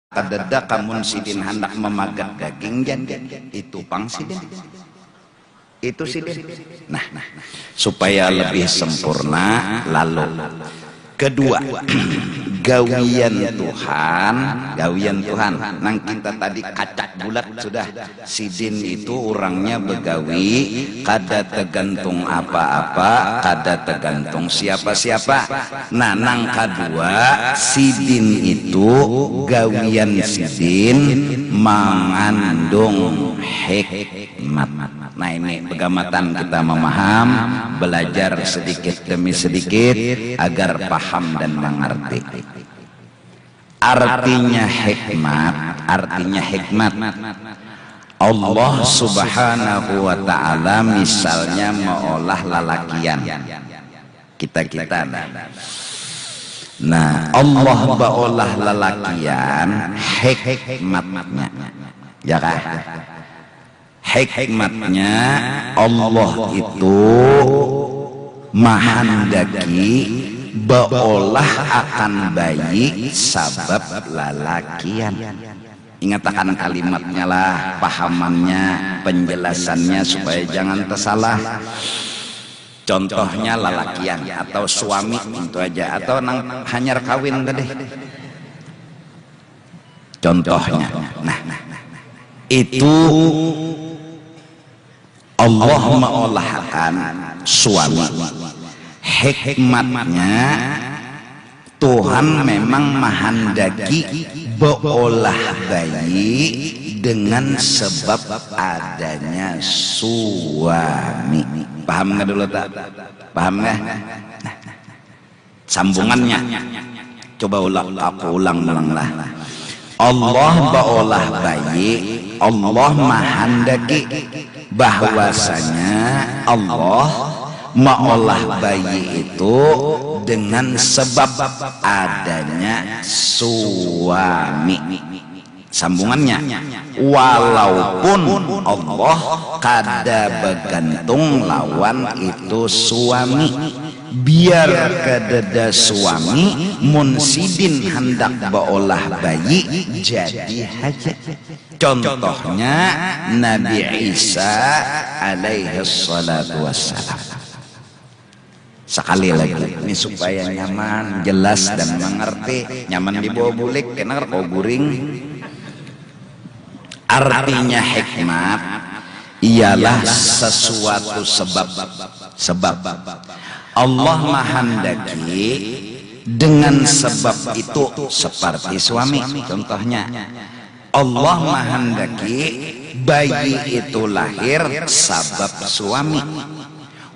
kadeda kamun sidin hendak memagat daging jadi itu pangsidin itu sidin. Nah, supaya lebih sempurna lalu kedua gawian Tuhan nang kita tadi kacak bulat sudah. Sidin itu orangnya begawi kada tergantung apa-apa, kada tergantung siapa-siapa. Nah, nang kedua sidin itu gawian sidin mengandung hikmat. Nah, ini pegamatan kita memaham, belajar sedikit demi sedikit agar paham dan mengerti. Artinya hikmat Allah subhanahu wa ta'ala misalnya mengolah lalakian kita. Nah, Allah mengolah lalakian hikmatnya, ya kan? Hikmatnya Allah itu mahandaki beolah akan bayi sabab lalakian. Ingat akan kalimatnya lah, pahamannya, penjelasannya supaya jangan tersalah. Contohnya lalakian atau suami itu aja, atau nang hanyar kawin tadi. Contohnya, nah itu Allah mengolahkan suami. Hikmatnya Tuhan memang menghendaki beolah bayi dengan sebab adanya suami. Paham nggak dulu tak? Paham nggak? Nah, sambungannya coba aku ulang lah. Allah beolah bayi, Allah menghendaki bahwasanya Allah mengolah bayi itu dengan sebab adanya suami. Sambungannya, walaupun Allah kada bergantung lawan itu suami, biar kededa suami munsidin hendak beolah bayi jadi haja. Contohnya Nabi Isa alaihi salatu wassalam. Sekali lagi ini supaya nyaman, jelas dan mengerti, nyaman dibawa bulik kena kau guring. Artinya hikmat ialah sesuatu sebab Allah menghendaki dengan sebab itu seperti suami. Contohnya Allah menghendaki bayi itu lahir sebab suami,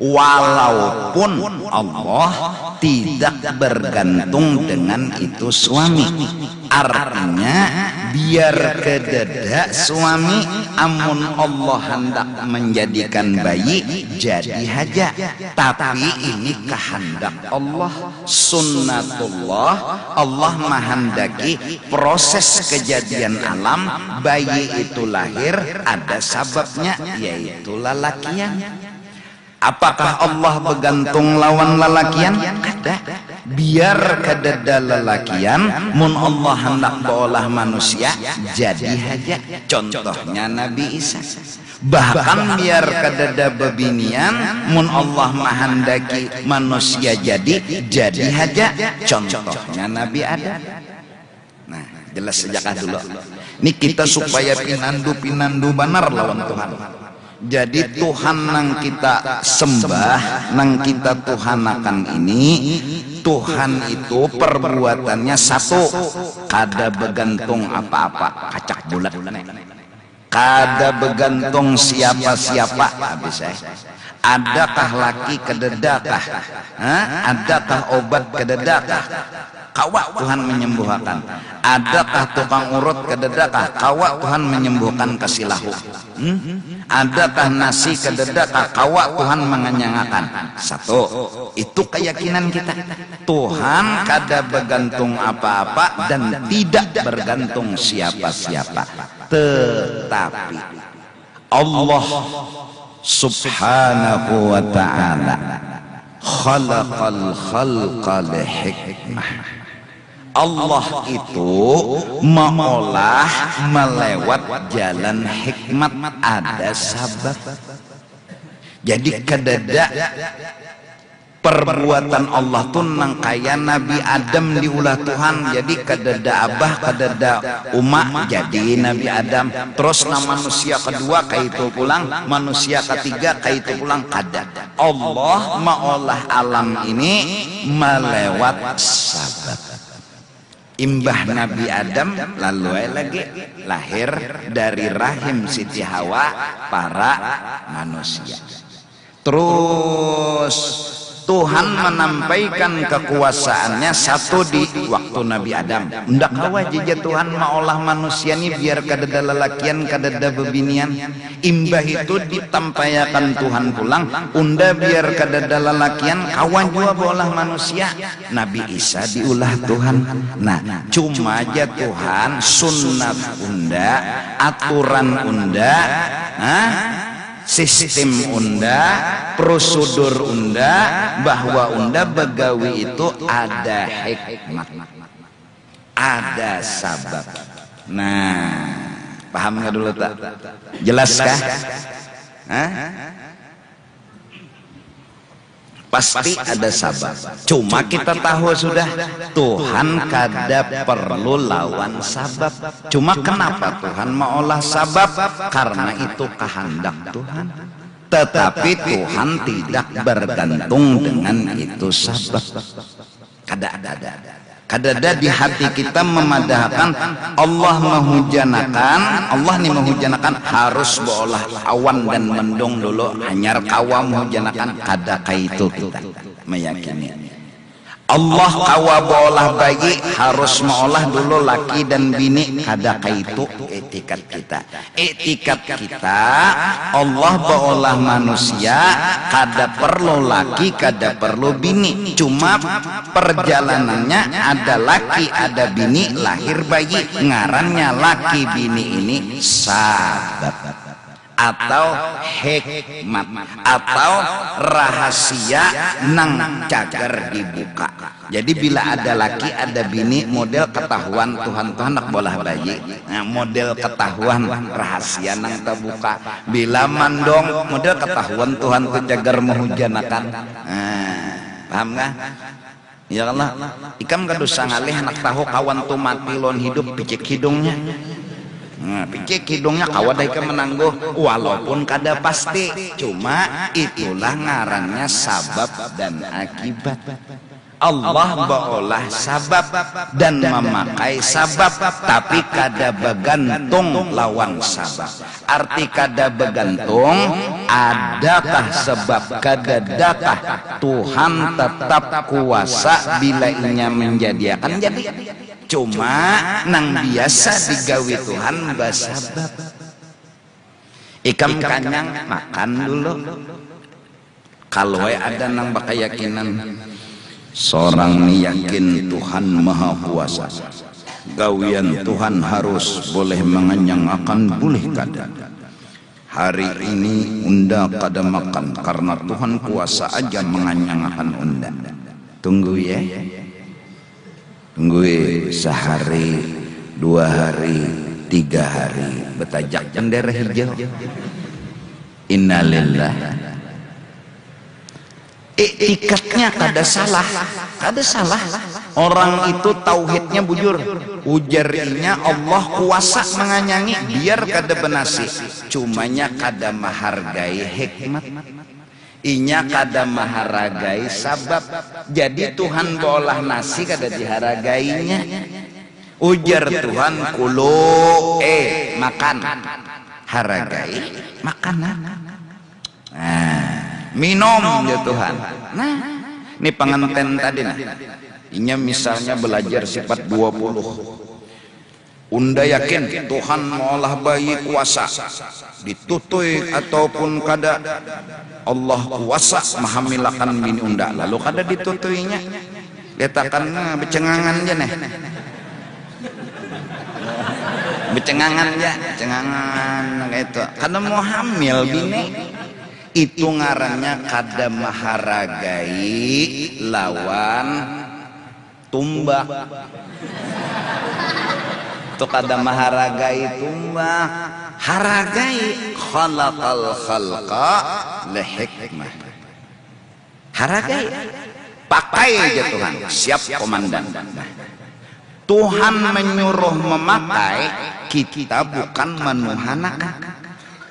walaupun Allah tidak bergantung dengan itu suami. Artinya biar kededa suami, amun Allah hendak menjadikan bayi jadi haja, tapi ini kehendak Allah, sunnatullah. Allah menghendaki proses kejadian alam bayi itu lahir ada sebabnya, yaitu lalakian. Apakah Allah bergantung lawan lalakian? Kada. Biar kadada lalakian, mun Allah hendak beolah manusia jadi haja. Contohnya Nabi Isa. Bahkan biar kadada bebinian, mun Allah menghendaki manusia jadi haja. Contohnya Nabi Adam. Nah, jelas sejak dulu. Ini kita supaya pinandu benar lawan Tuhan. Jadi Tuhan nang kita sembah, nang kita Tuhanakan ini, Tuhan itu perbuatannya satu, kada bergantung apa-apa, kacak bulat, kada bergantung siapa-siapa. Habis adakah laki kededakah? Adakah obat kededakah? Kawak Tuhan menyembuhkan. Adakah tukang urut kededakah? Kawak Tuhan menyembuhkan kesilahu. Adakah nasi kededakah? Kawak Tuhan mengenyangkan. Satu, itu keyakinan kita. Tuhan kada bergantung apa-apa dan tidak bergantung siapa-siapa. Tetapi Allah subhanahu wa ta'ala khalaqal khalqa li hikmah. Allah itu mengolah melewat jalan hikmat, ada sabab. Jadi kadada perbuatan Allah tuh nang kaya Nabi Adam diulah Tuhan, jadi kadada abah kadada umat jadi Nabi Adam, terus nama manusia kedua kaitu pulang, manusia ketiga kaitu pulang, kada Allah mengolah alam ini melewat sabab. Imbah Nabi Adam lalu lagi lahir dari rahim Siti Hawa para manusia. Terus Tuhan menampaikan kekuasaannya satu di waktu Nabi Adam. Ndak kawa jija Tuhan maolah manusia ni biar kadada lelakian kadada bebinian. Imbah itu ditampayakan Tuhan pulang. Unda biar kadada lelakian kawan jua bolah manusia. Nabi Isa diulah Tuhan. Nah, cuma aja Tuhan sunnat unda, aturan unda, sistem unda, prosedur unda, bahwa unda begawi itu ada hikmat, ada sabab. Nah, paham nggak dulu tak? Jelaskah? Pasti ada sabab. Cuma kita tahu sudah Tuhan kada perlu lawan sabab. Cuma kenapa Tuhan mengolah sabab? Karena itu kehendak Tuhan. Tetapi Tuhan tidak bergantung dengan itu sabab. Kadada di hati kita memadahkan Allah menghujanakan, Allah nih menghujanakan harus beolah awan dan mendung dulu hanyar kawa menghujanakan, kada kaitu kita meyakini Allah kawa beolah bayi harus meolah dulu laki dan bini, kada kaitu etikat kita. Etikat kita Allah beolah manusia kada perlu laki kada perlu bini, cuma perjalanannya ada laki ada bini, lahir bayi ngarannya laki bini ini sabab atau hikmat atau rahasia nang cagar dibuka. Jadi bila ada laki ada bini model ketahuan Tuhan nak bolah bayi, nah, model ketahuan rahasia nang terbuka. Bila mandong model ketahuan Tuhan tu cagar menghujanakan. Paham nggak? Ya Allah, ikam kadosa ngalih nak tahu kawan tu mati lon hidup picik hidungnya. Nah, picik hidungnya kawadai ke menangguh walaupun kada pasti, cuma itulah ngarannya sabab dan akibat. Allah beolah sabab dan memakai sabab, tapi kada bergantung lawan sabab. Arti kada bergantung, adakah sebab, kadadakah Tuhan tetap kuasa bila inya menjadikan jadi. Cuma nang biasa digawi Tuhan basabab. Ikam kanyang makan dulu. Kalau ada nang bakayakinan seorang ni yakin Tuhan Maha Kuasa, gawian Tuhan harus boleh menganyang akan boleh kada. Hari ini unda kada makan karena Tuhan kuasa aja menganyang akan unda. Tunggu ya. Tunggu sehari, 2 hari, 3 hari, betajak bendera hijau. Innalillah. Ikatnya kada salah, kada salah. Orang itu tauhidnya bujur, ujarnya Allah kuasa menganyangi, biar kada benasi. Cumanya kada menghargai hikmat. Inya kada menghargai sabab. Jadi Tuhan bolah nasi kada diharagainya. Ujar Tuhan kulo makan, haragai makanan. Minum ya Tuhan. Nah, ini pengantin tadi nah. Inya misalnya belajar sifat 20. Unda yakin Tuhan maulah bayi kuasa, ditutui ataupun kada Allah kuasa mahamilakan bini unda, lalu kada ditutuinya, letakkan becengangan aja nih, becengangan ya, becengangan gitu, karena mau hamil bini. Itu ngarannya kada maharagai lawan tumbak. Untuk ada maharagai tumbak, haragai khalaqal khalqa lihikmah. Haragai, pakai aja Tuhan, siap komandan. Tuhan menyuruh memakai, kita bukan menuhanakan.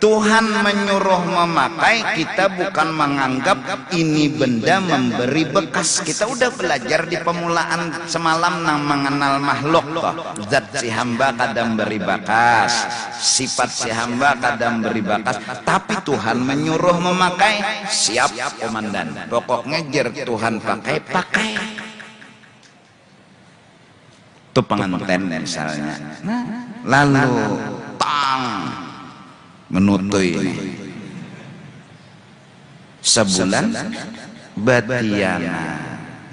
Tuhan menyuruh memakai, kita bukan menganggap ini benda memberi bekas. Kita udah belajar di pemulaan semalam nang mengenal makhluk toh. Zat si hamba kadang beri bekas, sifat si hamba kadang beri bekas. Tapi Tuhan menyuruh memakai, siap komandan. Pokoknya jer Tuhan pakai. Itu pengantin misalnya. Nah, lalu tang menutui sebulan batiana.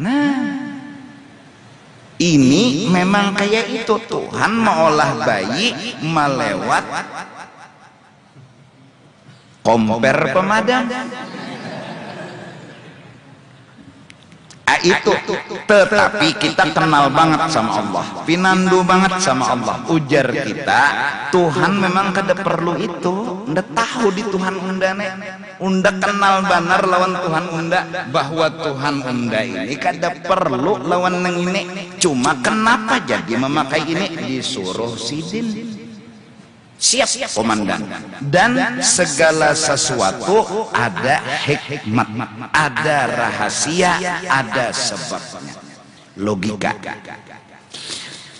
Nah, ini memang kayak itu. Tuhan mengolah bayi melewat komper pemadam. Itu tetapi kita kenal banget sama Allah, pinandu banget sama Allah. Ujar kita, Tuhan memang kada perlu itu. Unda tahu di Tuhan unda unda kenal benar lawan Tuhan unda, bahwa Tuhan unda ini kada perlu lawan neng ini. Cuma kenapa jadi memakai ini? Disuruh sidin. Siap komandan. Dan segala sesuatu ada hikmat, ada rahasia, ada sebabnya. Logika.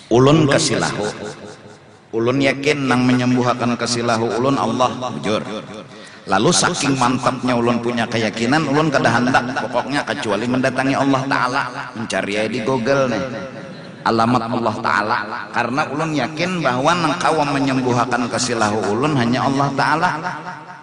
Ulun kasilahu, ulun yakin nang menyembuhkan kasilahu ulun Allah, jujur. Lalu saking mantapnya ulun punya keyakinan, ulun kada hendak pokoknya kecuali mendatangi Allah Ta'ala. Mencari di Google nih alamat Allah Ta'ala, karena ulun yakin bahwa nang kawam menyembuhkan kasilahu ulun hanya Allah Ta'ala.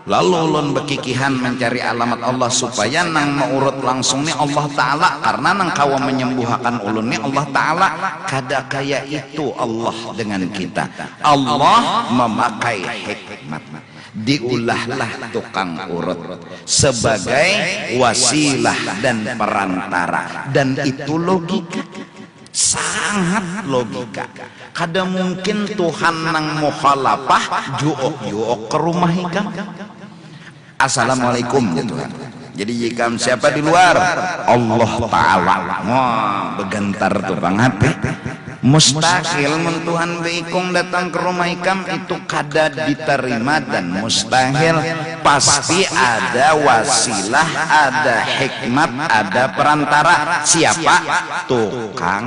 Lalu ulun bekikihan mencari alamat Allah supaya nang maurut langsung ni Allah Ta'ala, karena nang kawam menyembuhkan ulun ni Allah Ta'ala. Kada kaya itu Allah dengan kita. Allah memakai hikmat, diulahlah tukang urut sebagai wasilah dan perantara, dan itu logika, sangat logika. Kada mungkin Tuhan nang mukhalafah juok ke rumah hikam. Assalamualaikum ya Tuhan. Jadi hikam siapa di luar? Allah Ta'ala. Wah, begentar tuh bang hati. Mustahil men Tuhan beikung datang ke rumah hikam itu kada diterima, dan mustahil. Pasti ada wasilah, ada hikmat, ada perantara. Siapa? Tukang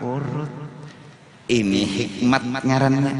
urut. Ini hikmat ngarannya.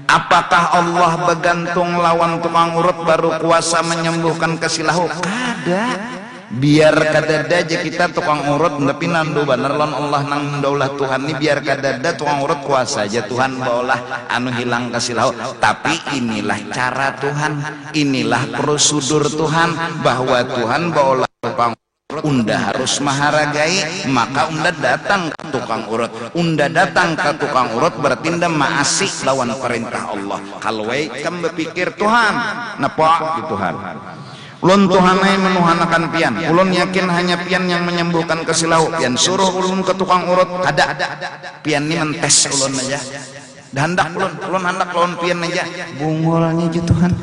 Apakah Allah bergantung lawan tukang urut baru kuasa menyembuhkan kasilahu? Kada. Biar kadada aja kita tukang urut tapi nandu bener lon Allah nang daulah Tuhan ini, biar kadada tukang urut kuasa aja Tuhan baolah anu hilang kasilahu. Tapi inilah cara Tuhan, inilah prosedur Tuhan, bahwa Tuhan baolah tukang urut, unda harus maharagai, maka unda datang ke tukang urut. Unda datang ke tukang urut berarti unda maasih lawan perintah Allah. Kalau kamu berpikir Tuhan napa di Tuhan, ulun Tuhanai menuhanakan pian, ulun yakin hanya pian yang menyembuhkan kasilahu. Pian suruh ulun ke tukang urut, kada. Pian ini mentes ulun aja. Hendak ulun hendak lawan pian aja. Bungolnya aja Tuhan.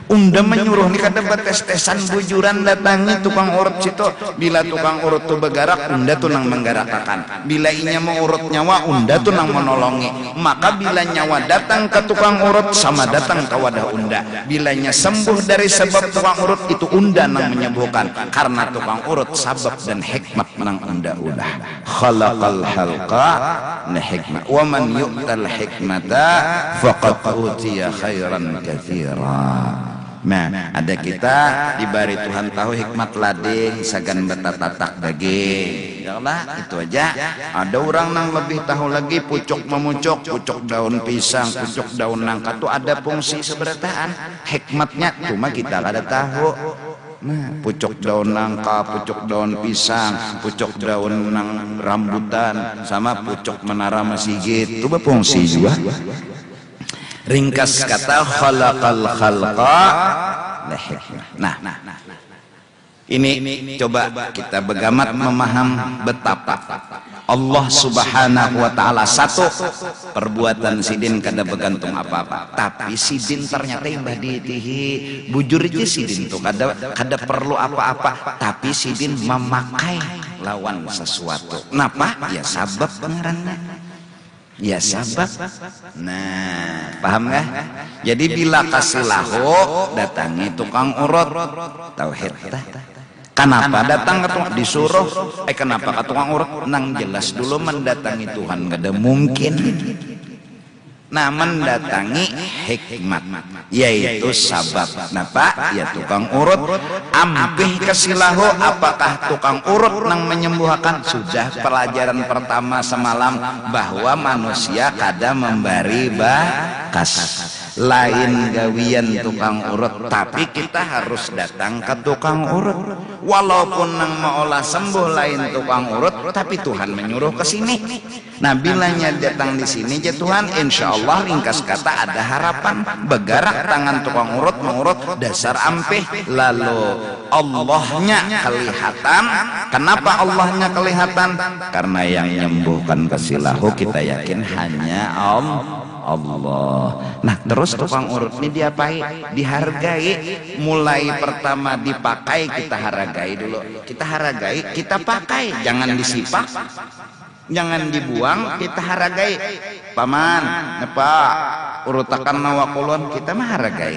Unda menyuruh ni kada bates-tesan bujuran datangi tukang urut situ. Bila tukang urut tu bergerak, unda tu nang menggerakkan. Bila inya mau urut nyawa, unda tu nang menolongi. Maka bila nyawa datang ke tukang urut, sama datang ke wadah unda. Bilanya sembuh dari sebab tukang urut, itu unda nang menyembuhkan. Karena tukang urut sabab dan hikmat nang unda ulah. Khalaqal halqa na hikmah. Wa man yu'tal hikmata faqad utiya khairan katsira. Nah, ada kita diberi Tuhan tahu hikmat lading sagan betatatak daging. Ya Allah, itu aja. Ada orang nang lebih tahu lagi pucuk memucuk, pucuk daun pisang, pucuk daun nangka itu ada fungsi seberataan. Hikmatnya cuma kita kada tahu. Nah, pucuk daun nangka, pucuk daun pisang, pucuk daun nang rambutan, sama pucuk menara masjid itu berfungsi juga. Ringkas kata khalaqal khalqa la hikmah. Nah, Ini coba kita begamat memaham betapa Allah subhanahu wa ta'ala satu perbuatan sidin kada begantung apa-apa, tapi sidin ternyata imbah diitihi bujur aja sidin tuh kada perlu apa-apa, tapi sidin memakai lawan sesuatu. Kenapa? Ya sabab pengarannya, ya sabab. Nah, paham gak? Jadi bila kasih lahu datangi tukang urut tauhid. Kenapa datang ke tukang disuruh? Kenapa ke tukang urut? Nang jelas dulu mendatangi Tuhan kada mungkin. Nah, mendatangi hikmat, yaitu sabab. Napa? Ya tukang urut. Ampih kesilahu, apakah tukang urut nang menyembuhkan? Sudah pelajaran pertama semalam bahwa manusia kada memberi bakas. Lain gawian tukang urut, tapi kita harus datang ke tukang urut. Walaupun nang maolah sembuh lain tukang urut, tapi Tuhan menyuruh ke sini. Nah, bilanya datang di sini ya Tuhan, insya Allah ringkas kata ada harapan. Begarak tangan tukang urut mengurut dasar ampih, lalu Allahnya kelihatan. Kenapa Allahnya kelihatan? Karena yang menyembuhkan kesilahu kita yakin hanya Allah. Nah, terus tukang urut ini diapai? Dihargai. Mulai pertama dipakai kita hargai dulu. Kita hargai, kita pakai, jangan disipak, jangan dibuang, kita hargai. Paman, Pak, urutakan nawakulun, kita menghargai.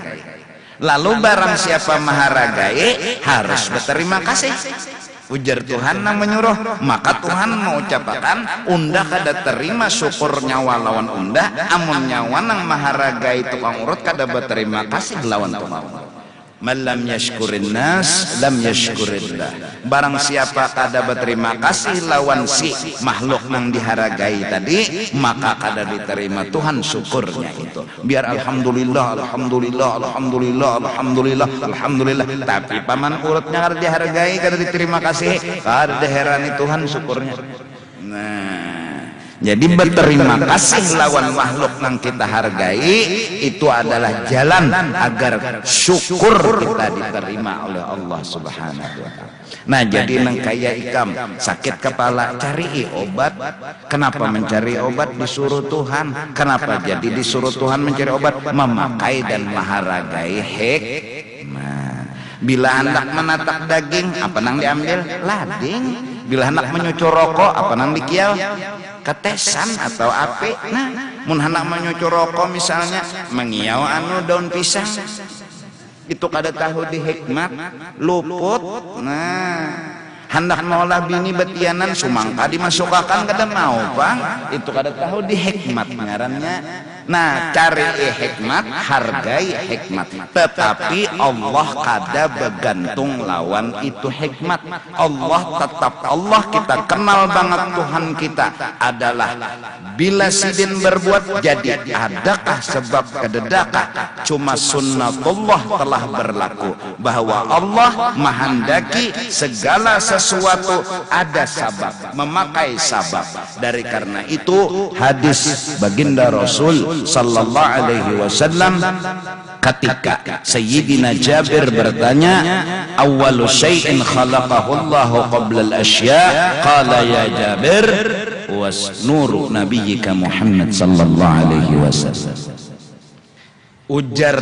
Lalu barang siapa menghargai harus berterima kasih. Ujar Tuhan nang menyuruh, maka Tuhan mengucapkan unda kada terima syukur nyawa lawan unda, amun nyawa nang maharagai tukang urut kada berterima kasih lawan tukang urut. Man lam yashkurin nas lam yashkurillah. Barang siapa kada berterima kasih lawan si makhluk nang diharagai tadi, maka kada diterima Tuhan syukurnya itu. Biar alhamdulillah, alhamdulillah, alhamdulillah, alhamdulillah, alhamdulillah, tapi paman urutnya kada dihargai, kada diterima kasih, kada diherani Tuhan syukurnya. Nah, jadi berterima kasih lawan makhluk yang kita hargai itu adalah jalan agar syukur kita diterima oleh Allah subhanahu wa ta'ala. Nah, jadi nang kaya ikam sakit kepala cari obat. Kenapa mencari obat? Disuruh Tuhan. Kenapa jadi disuruh Tuhan mencari obat? Memakai dan menghargai hikmah. Bila hendak menatak daging, apa nang diambil? Lading. Bila hendak menyucur rokok, apa nang dikial? Ketesan atau api. Nah, mun hendak menyucur rokok misalnya mengiau daun pisang, itu kada tahu di hikmat, luput. Nah, hendak mengolah bini betianan sumangka dimasukkan kada mau bang, itu kada tahu di hikmat ngarannya. Nah, cari hikmat, hargai hikmat, tetapi Allah kada bergantung lawan itu hikmat. Allah tetap Allah, kita kenal banget Tuhan kita adalah bila sidin berbuat jadi adakah sebab kededakah? Cuma sunnatullah telah berlaku bahwa Allah menghendaki segala sesuatu ada sabab, memakai sabab. Dari karena itu hadis baginda Rasul sallallahu alaihi wasallam ketika Sayyidina Jabir bertanya, awwalu syai'in khalaqahu Allah qabla al-asya, qala ya Jabir was nuru nabiyyika Muhammad sallallahu alaihi wasallam. Ujar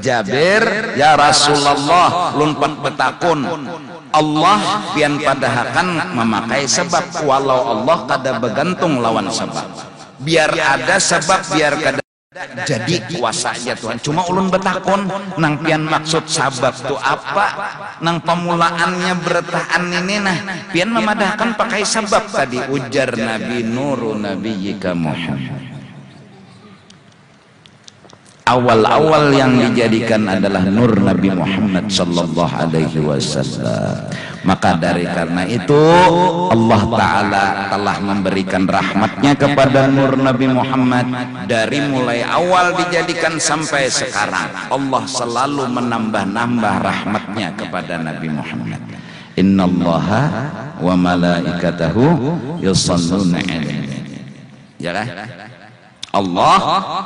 Jabir, ya Rasulullah lumpat betakun, Allah pian padahakan memakai sebab, walau Allah kada bergantung lawan sebab. Biar ada sebab, biar kada jadi kuasanya Tuhan. Cuma ulun betakon nang pian maksud sabab tu apa, nang pemulaannya bertahan ini. Nah, pian memadahkan pakai sebab tadi. Ujar Nabi, nuru nabiyyika Muhammad. Awal-awal yang dijadikan adalah nur Nabi Muhammad sallallahu alaihi wasallam. Maka dari karena itu Allah Ta'ala telah memberikan rahmatnya kepada nur Nabi Muhammad. Dari mulai awal dijadikan sampai sekarang, Allah selalu menambah-nambah rahmatnya kepada Nabi Muhammad. Innallaha wa malaikatahu yusalluna 'alaihi. Ya kan? Allah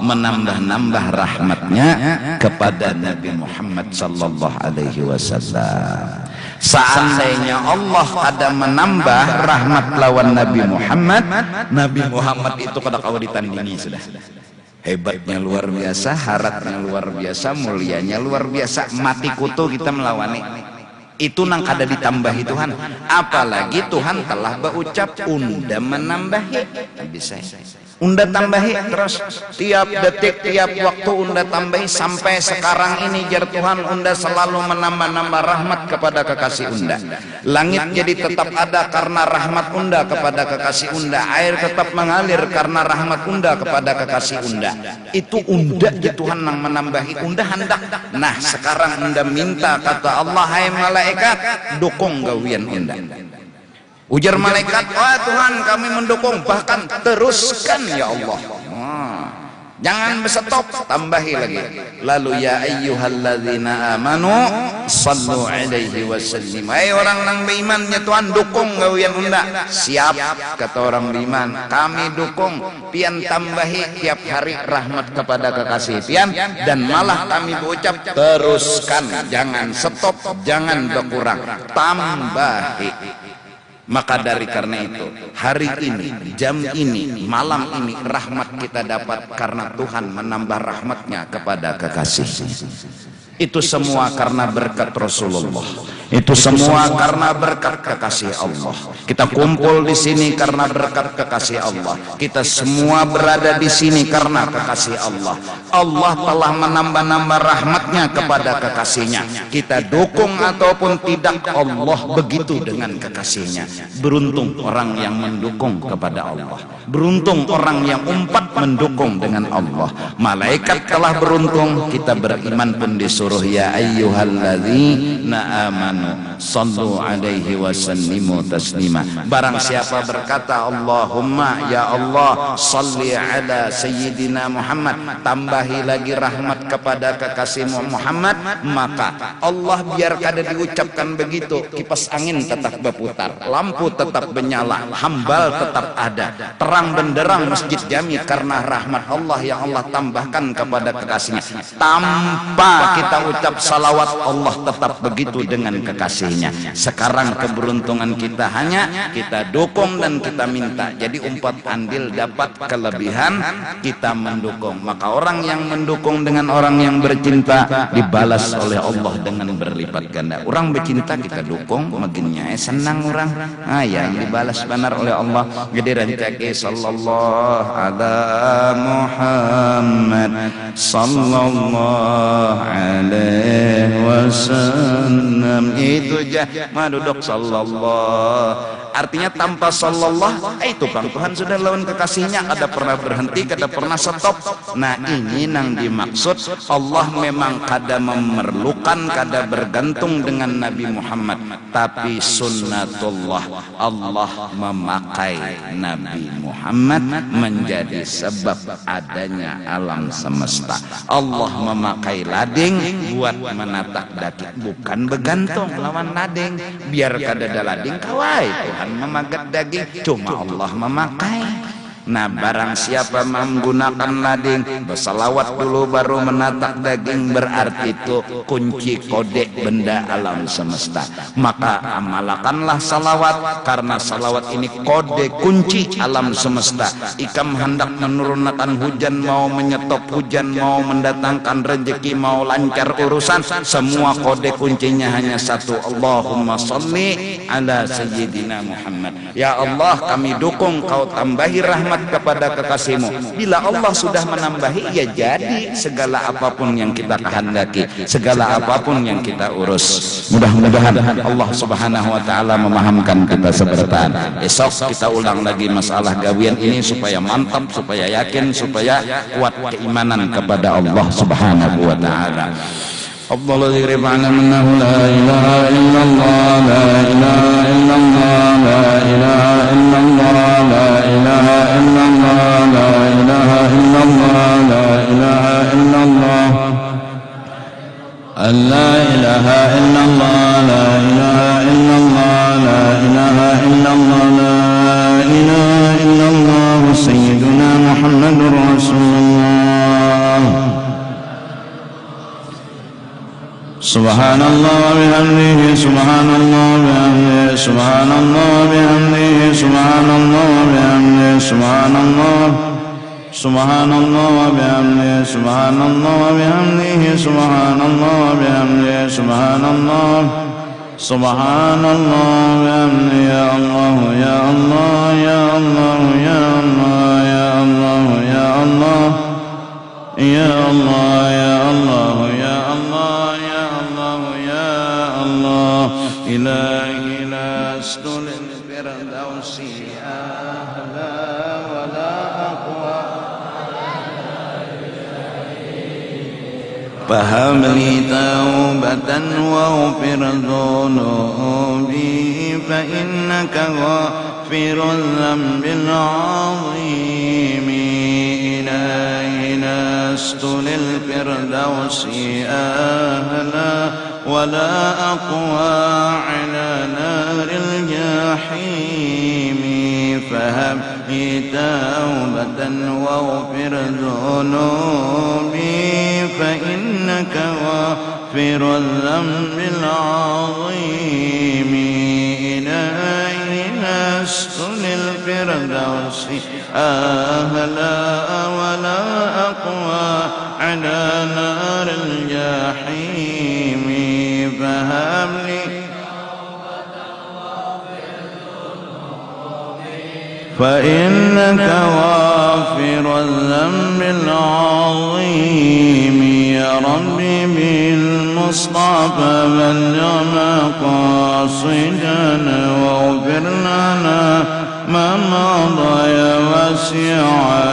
menambah-nambah rahmatnya kepada Nabi Muhammad sallallahu alaihi wasallam. Seandainya Allah ada menambah rahmat lawan Nabi Muhammad itu kada kawa ditandingi sudah. Hebatnya luar biasa, haratnya luar biasa, mulianya luar biasa. Mati kutu kita melawani. Itu nang kada ditambahi Tuhan. Apalagi Tuhan telah berucap unda menambahi. Bisa. Unda tambahi terus tiap detik, tiap waktu unda tambahi sampai sekarang ini jar Tuhan unda selalu menambah-nambah rahmat kepada kekasih unda. Langit jadi tetap ada karena rahmat unda kepada kekasih unda. Air tetap mengalir karena rahmat unda kepada kekasih unda. Itu unda ya Tuhan yang menambahi. Unda hendak. Nah sekarang unda minta kata Allah, hai malaikat dukung gawian unda. Ujar malaikat, wah Tuhan kami mendukung, bahkan teruskan ya Allah. Jangan berstop, tambahi lagi. Lalu ya ayyuhalladzina amanu sallu alaihi wasallim. Hai orang nang beriman ya Tuhan dukung gawian unda. Siap kata orang beriman, kami dukung. Pian tambahi tiap hari rahmat kepada kekasih pian, dan malah kami berucap teruskan, jangan stop, jangan berkurang, tambahi. Maka dari karena itu hari ini, jam ini, malam ini rahmat kita dapat karena Tuhan menambah rahmatnya kepada kekasih. Itu semua karena berkat Rasulullah. Itu semua karena berkat kekasih Allah. Kita kumpul di sini karena berkat kekasih Allah. Kita semua berada di sini karena kekasih Allah. Allah telah menambah-nambah rahmatnya kepada kekasihnya. Kita dukung ataupun tidak, Allah begitu dengan kekasihnya. Beruntung orang yang mendukung kepada Allah. Beruntung orang yang umpat mendukung dengan Allah. Malaikat telah beruntung, kita beriman pun disuruh ya ayyuhalladzina amanu sallu alaihi wasallimu taslima. Barang siapa berkata Allahumma ya Allah salli ala sayyidina Muhammad, tambahi lagi rahmat kepada kekasihmu Muhammad, maka Allah biar kada diucapkan begitu, kipas angin tetap berputar, lampu tetap menyala, hambal tetap ada, terang benderang masjid jami karena rahmat Allah yang Allah tambahkan kepada kekasihnya. Tanpa kita ucap salawat, Allah tetap begitu dengan kekasihnya. Sekarang keberuntungan kita hanya kita dukung dan kita minta. Jadi umpat andil dapat kelebihan, kita mendukung. Maka orang yang mendukung dengan orang yang bercinta dibalas oleh Allah dengan berlipat ganda. Orang bercinta kita dukung, makinnya senang orang. Ah yang dibalas benar oleh Allah. Jadi rancake sallallahu ala Muhammad sallallahu alaihi wasallam. Itu aja maduduk sallallahu. Artinya tanpa sallallahu itu Bang Tuhan sudah lawan kekasihnya, kada pernah berhenti, kada pernah stop. Nah ini nang dimaksud Allah memang kada memerlukan, kada bergantung dengan Nabi Muhammad, tapi sunnatullah Allah memakai Nabi Muhammad menjadi sebab adanya alam semesta. Allah memakai lading buat menatak daging, bukan bergantung lawan lading. Biar kada ada lading kawai Tuhan memagat daging, cuma Allah memakai. Nah barang siapa menggunakan lading bersalawat dulu baru menatak daging, berarti itu kunci kode benda alam semesta. Maka amalakanlah salawat, karena salawat ini kode kunci alam semesta. Ikam hendak menurunkan hujan, mau menyetop hujan, mau mendatangkan rezeki, mau lancar urusan, semua kode kuncinya hanya satu, Allahumma salli ala sayyidina Muhammad. Ya Allah kami dukung, kau tambahi rahmat kepada kekasihmu. Bila Allah sudah menambahi, ya jadi segala apapun yang kita kehendaki, segala apapun yang kita urus. Mudah-mudahan Allah subhanahu wa ta'ala memahamkan kita sebertaan. Esok kita ulang lagi masalah gawian ini supaya mantap, supaya yakin, supaya kuat keimanan kepada Allah subhanahu wa ta'ala. أفضل ذكر فاعلم أنه لا إله إلا الله لا إله إلا الله لا إله إلا الله لا إله إلا الله لا إله إلا الله لا إله إلا الله لا إله إلا الله لا إله إلا الله لا إله إلا الله لا إله إلا الله سيدنا محمد رسول الله سبحان الله وبحمده سبحان الله وبحمده سبحان الله وبحمده سبحان الله وبحمده سبحان الله سبحان الله وبحمده سبحان الله وبحمده سبحان الله وبحمده سبحان الله سبحان الله وبحمده يا الله يا الله يا الله يا الله يا الله يا الله يا الله يا الله يا الله يا الله يا الله إلهي لست للفردوس أهلا ولا أقوى فهب لي توبة واغفر ذنوبي فإنك غافر الذنب العظيم إلهي لست للفردوس أهلا ولا أقوى على نار الجحيم فهب لي توبة واغفر ذنوبي فإنك غافر الذنب العظيم إلهي لست للفردوس أهلا ولا أقوى على نار الجحيم فهب لي فإنك غافر الذنب العظيم يا ربي بالمصطفى بلغ مقاصدنا واغفر لنا ما مضى يا واسع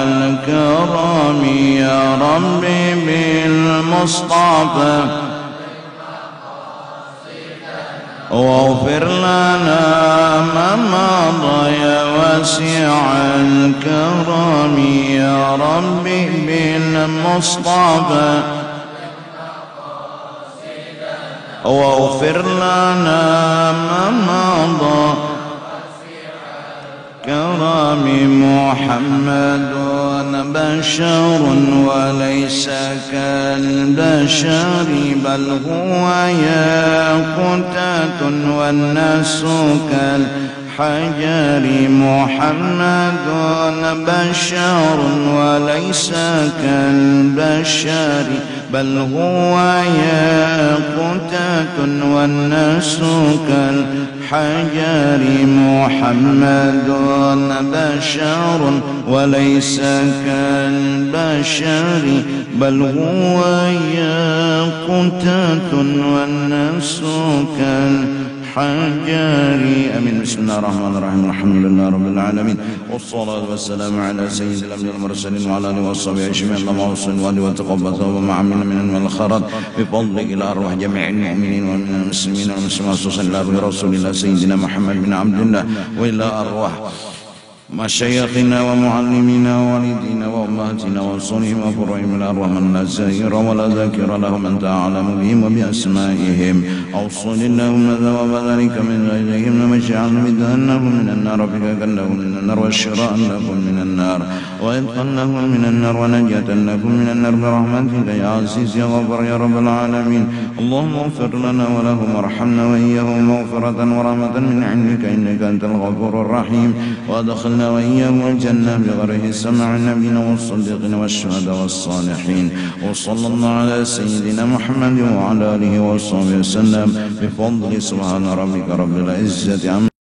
الكرم يا ربي بالمصطفى واغفر لنا ما مضى يا واسع الكرم يا ربي بالمصطفى واغفر لنا ما مضى كرم محمد بشر وليس كالبشر بل هو ياقوتة والناس كالحجر محمد بشر وليس كالبشر بل هو ياقوتة والناس كالحجر محمد بشر وليس كالبشر بل هو ياقوتة والناس كالحجر آمين. بسم الله الرحمن الرحيم الحمد لله رب العالمين والصلاة والسلام على سيد الأنبياء والمرسلين وعلى آله وصحبه أجمعين اللهم صل وتقبل توبة مع من الخيرات بفضل إلى أرواح جميع المؤمنين ومن المسلمين والمسلمات خصوصا إلى روح رسول الله سيدنا محمد بن عبد الله وإلى أرواح مشايخنا ومعلمينا ووالدينا وأمهاتنا وأنصارهم وفرعهم الأرواح من لا زائر ولا ذاكر لهم أنت أعلم بهم وبأسمائهم أوصل اللهم ثواب ذلك من غيرهم لما جعلنا بدأنهم من النار فكأنهم من النار والشراء لكم من النار وإذقا لهم من النار ونجاة لكم من النار برحمتك يا عزيز يا غفر يا رب العالمين اللهم اغفر لنا ولهم وارحمنا وإياهم مغفرة ورحمة من عندك إنك أنت الغفور الرحيم وأدخلنا وإياهم الجنة بغير سمع النبيين والصديقين والشهداء والصالحين وصلى الله على سيدنا محمد وعلى آله وصحبه وسلم بفضل سبحان ربك رب العزة عما